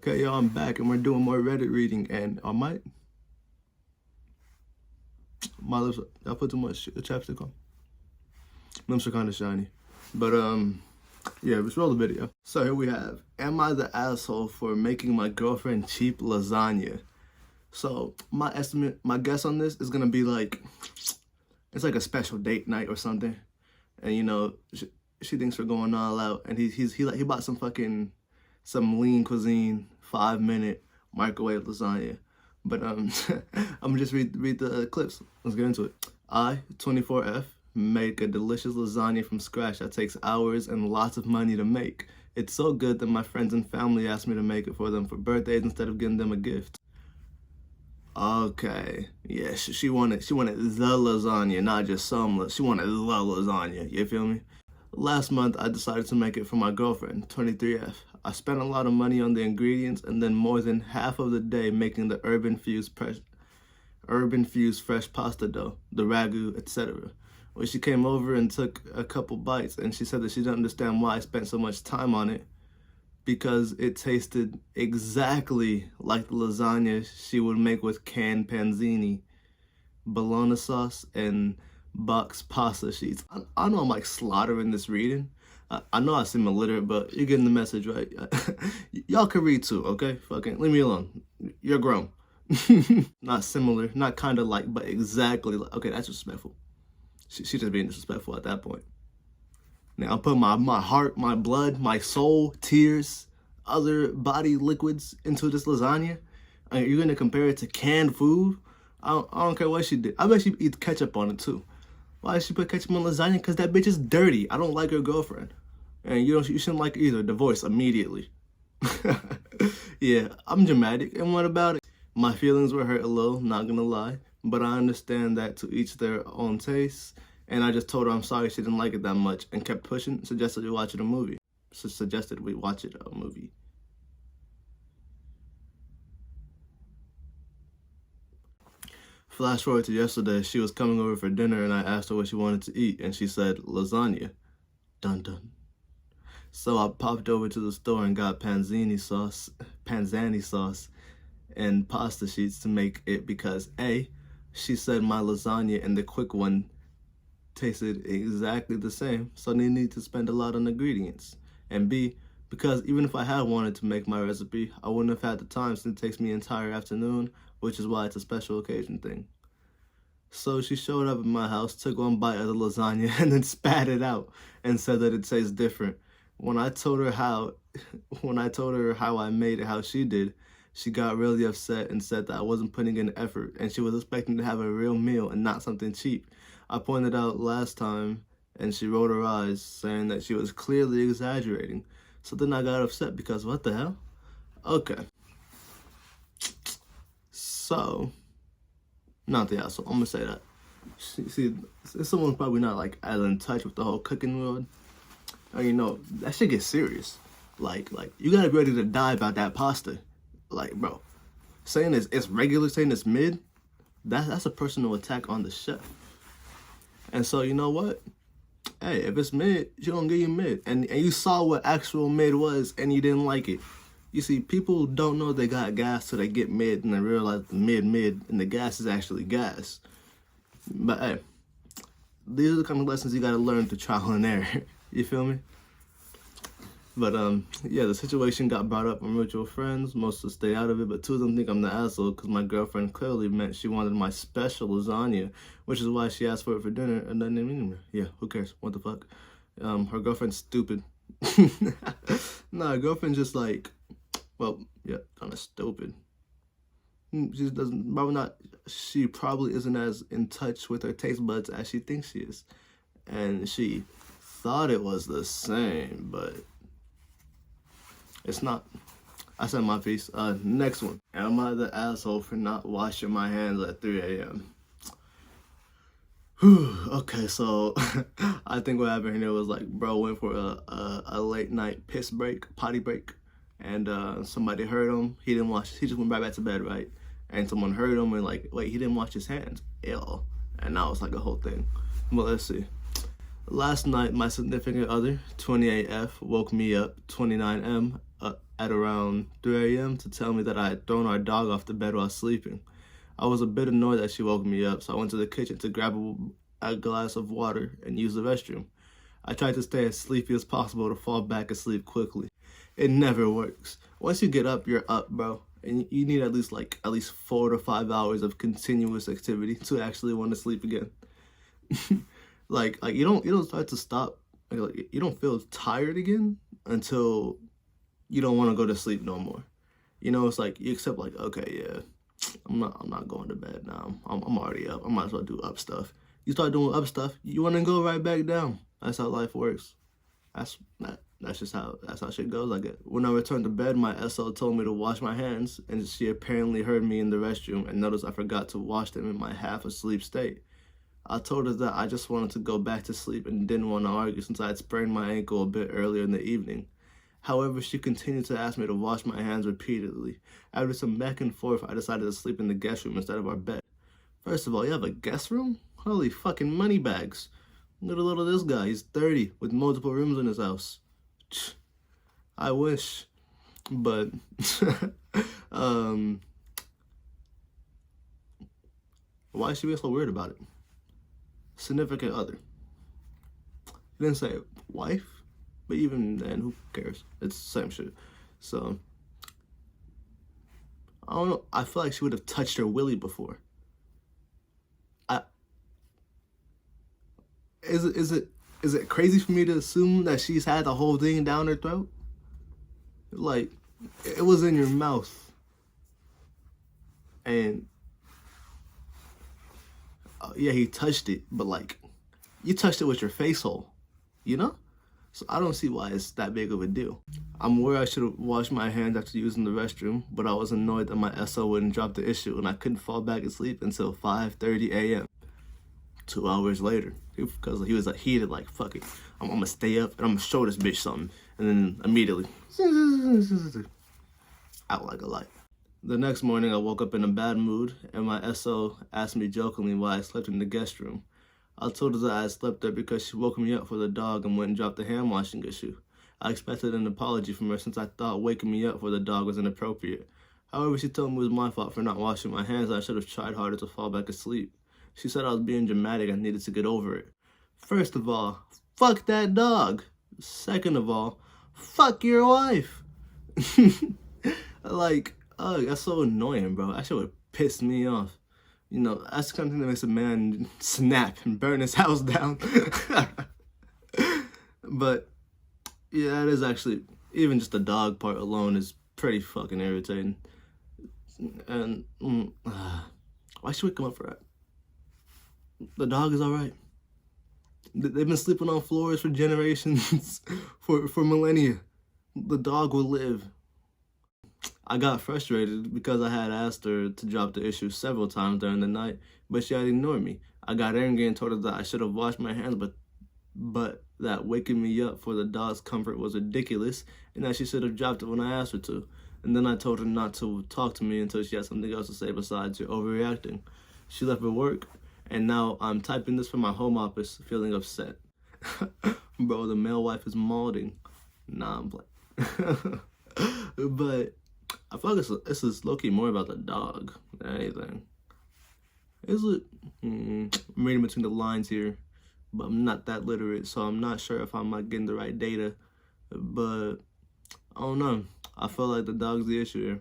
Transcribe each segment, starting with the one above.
Okay, y'all, I'm back and we're doing more Reddit reading, and I might, my lips, I put too much chapstick on. Lips are kind of shiny. But, yeah, let's roll the video. So here we have, am I the asshole for making my girlfriend cheap lasagna? So my guess on this is gonna be like, it's like a special date night or something. And you know, she thinks we're going all out, and he bought some lean cuisine 5-minute microwave lasagna. But I'm gonna just read the clips. Let's get into it. I, 24F, make a delicious lasagna from scratch that takes hours and lots of money to make. It's so good that my friends and family asked me to make it for them for birthdays instead of giving them a gift. Okay, yeah, she wanted the lasagna, not just some. She wanted the lasagna. You feel me? Last month, I decided to make it for my girlfriend, 23F. I spent a lot of money on the ingredients and then more than half of the day making the urban-fused fresh pasta dough, the ragu, etc. When she came over and took a couple bites, and she said that she didn't understand why I spent so much time on it, because it tasted exactly like the lasagna she would make with canned panzini, bologna sauce, and box pasta sheets. I know I'm like slaughtering this reading. I know I seem illiterate, but you're getting the message, right? Y'all can read too, okay? Fucking leave me alone. You're grown. Not similar, not kind of like, but exactly like. Okay, that's disrespectful. She's just being disrespectful at that point. Now I'll put my heart, my blood, my soul, tears, other body liquids into this lasagna. You're gonna compare it to canned food? I don't care what she did. I bet she eat ketchup on it too. Why did she put ketchup on lasagna? Because that bitch is dirty. I don't like her girlfriend. And you shouldn't like her either. Divorce immediately. Yeah, I'm dramatic. And what about it? My feelings were hurt a little, not gonna lie. But I understand that to each their own taste. And I just told her I'm sorry she didn't like it that much and kept pushing, suggested we watch it a movie. Flash forward to yesterday, she was coming over for dinner and I asked her what she wanted to eat and she said lasagna. Dun dun. So I popped over to the store and got panzani sauce and pasta sheets to make it because A, she said my lasagna and the quick one tasted exactly the same, so they need to spend a lot on ingredients. And B, because even if I had wanted to make my recipe, I wouldn't have had the time since it takes me an entire afternoon, which is why it's a special occasion thing. So she showed up at my house, took one bite of the lasagna, and then spat it out and said that it tastes different. When I told her how I made it how she did, she got really upset and said that I wasn't putting in effort and she was expecting to have a real meal and not something cheap. I pointed out last time and she rolled her eyes, saying that she was clearly exaggerating. So then I got upset because what the hell? Okay. So, not the asshole, I'm gonna say that. See, someone's probably not like as in touch with the whole cooking world. Or, you know, that shit gets serious. Like you gotta be ready to die about that pasta. Like, bro, saying it's regular, saying it's mid, that's a personal attack on the chef. And so, you know what? Hey, if it's mid, she gonna give you mid. And you saw what actual mid was and you didn't like it. You see, people don't know they got gas till they get mid and they realize the mid and the gas is actually gas. But hey, these are the kind of lessons you gotta learn through trial and error. You feel me? But yeah, the situation got brought up with mutual friends. Most will stay out of it, but two of them think I'm the asshole because my girlfriend clearly meant she wanted my special lasagna, which is why she asked for it for dinner and doesn't even eat it. Yeah, who cares? What the fuck? Her girlfriend's stupid. Nah, her girlfriend's just like, well, yeah, kind of stupid. She probably isn't as in touch with her taste buds as she thinks she is. And she thought it was the same, but it's not. I said my piece. Next one. Am I the asshole for not washing my hands at 3 a.m.? Okay, so I think what happened here was like, bro went for a late night potty break, and somebody heard him. He didn't wash. He just went right back to bed, right? And someone heard him and like, wait, he didn't wash his hands. Ew. And that was like a whole thing. But let's see. Last night, my significant other, 28F, woke me up, 29M, at around 3 a.m. to tell me that I had thrown our dog off the bed while sleeping. I was a bit annoyed that she woke me up, so I went to the kitchen to grab a glass of water and use the restroom. I tried to stay as sleepy as possible to fall back asleep quickly. It never works. Once you get up, you're up, bro. And you need at least 4 to 5 hours of continuous activity to actually want to sleep again. like you don't start to stop. Like, you don't feel tired again until you don't want to go to sleep no more. You know, it's like you accept, like, okay, yeah, I'm not going to bed now. I'm already up. I might as well do up stuff. You start doing up stuff, you want to go right back down. That's how life works. That's how shit goes. Like, when I returned to bed, my SO told me to wash my hands, and she apparently heard me in the restroom and noticed I forgot to wash them in my half asleep state. I told her that I just wanted to go back to sleep and didn't want to argue since I had sprained my ankle a bit earlier in the evening. However, she continued to ask me to wash my hands repeatedly. After some back and forth, I decided to sleep in the guest room instead of our bed. First of all, you have a guest room? Holy fucking money bags. Look at this guy. He's 30 with multiple rooms in his house. I wish. But, why is she being so weird about it? Significant other. He didn't say wife, but even then, who cares? It's the same shit. So, I don't know. I feel like she would have touched her willy before. Is it crazy for me to assume that she's had the whole thing down her throat? Like, it was in your mouth, and yeah, he touched it, but like, you touched it with your face hole, you know? So I don't see why it's that big of a deal. I'm aware I should have washed my hands after using the restroom, but I was annoyed that my SO wouldn't drop the issue and I couldn't fall back asleep until 5:30 a.m. 2 hours later, because he was like heated, like, fuck it, I'm gonna stay up and I'm gonna show this bitch something, and then immediately out like a light. The next morning, I woke up in a bad mood, and my SO asked me jokingly why I slept in the guest room. I told her that I had slept there because she woke me up for the dog and went and dropped the hand washing issue. I expected an apology from her since I thought waking me up for the dog was inappropriate. However, she told me it was my fault for not washing my hands and I should have tried harder to fall back asleep. She said I was being dramatic and needed to get over it. First of all, fuck that dog. Second of all, fuck your wife. Like, oh, that's so annoying, bro. That shit would piss me off. You know, that's the kind of thing that makes a man snap and burn his house down. But, yeah, it is actually, even just the dog part alone is pretty fucking irritating. And, why should we come up for that? The dog is alright. They've been sleeping on floors for generations, for millennia. The dog will live. I got frustrated because I had asked her to drop the issue several times during the night, but she had ignored me. I got angry and told her that I should have washed my hands, but that waking me up for the dog's comfort was ridiculous, and that she should have dropped it when I asked her to. And then I told her not to talk to me until she had something else to say besides you're overreacting. She left for work, and now I'm typing this from my home office, feeling upset. Bro, the male wife is molding. Nah, I'm playing. But I feel like this is low-key more about the dog than anything. Is it? I'm reading between the lines here, but I'm not that literate, so I'm not sure if I'm like getting the right data. But I don't know. I feel like the dog's the issue here.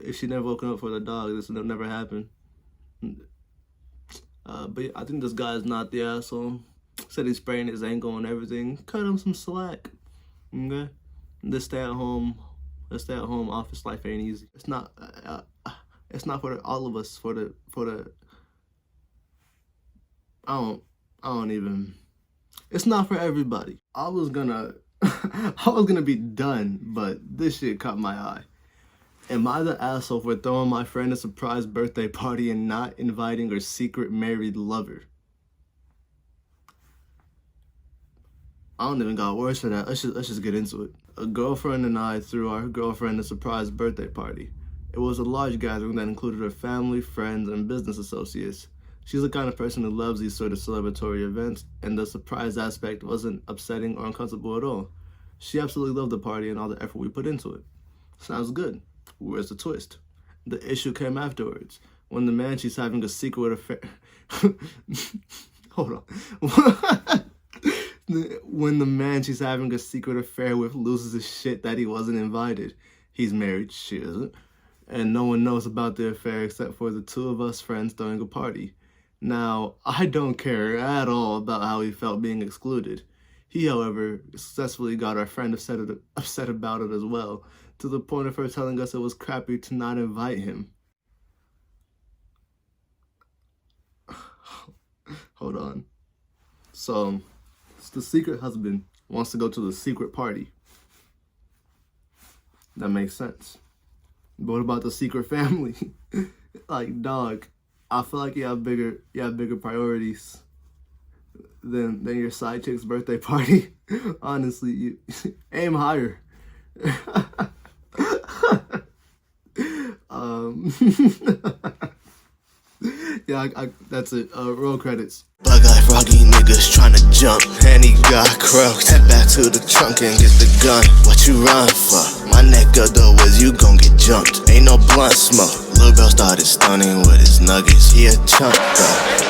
If she never woken up for the dog, this would never happen. But yeah, I think this guy is not the asshole. Said he sprained his ankle and everything. Cut him some slack. Okay? This stay-at-home office life ain't easy. It's not for all of us. It's not for everybody. I was gonna be done, but this shit caught my eye. Am I the asshole for throwing my friend a surprise birthday party and not inviting her secret married lover? I don't even got words for that. Let's just get into it. A girlfriend and I threw our girlfriend a surprise birthday party. It was a large gathering that included her family, friends, and business associates. She's the kind of person who loves these sort of celebratory events, and the surprise aspect wasn't upsetting or uncomfortable at all. She absolutely loved the party and all the effort we put into it. Sounds good. Where's the twist? The issue came afterwards, when the man she's having a secret affair... Hold on. When the man she's having a secret affair with loses his shit that he wasn't invited. He's married, she isn't, and no one knows about the affair except for the two of us friends throwing a party. Now, I don't care at all about how he felt being excluded. He, however, successfully got our friend upset about it as well, to the point of her telling us it was crappy to not invite him. Hold on. So, the secret husband wants to go to the secret party. That makes sense. But what about the secret family? Like, dog, I feel like you have bigger priorities than your side chick's birthday party. Honestly, you aim higher. Yeah, that's it. Roll credits. Bug-eyed froggy niggas tryna jump, and he got croaked. Head back to the trunk and get the gun. What you run for? My neck of the woods, you gon' get jumped. Ain't no blunt smoke. Lil' bro started stunning with his nuggets. He a chump though.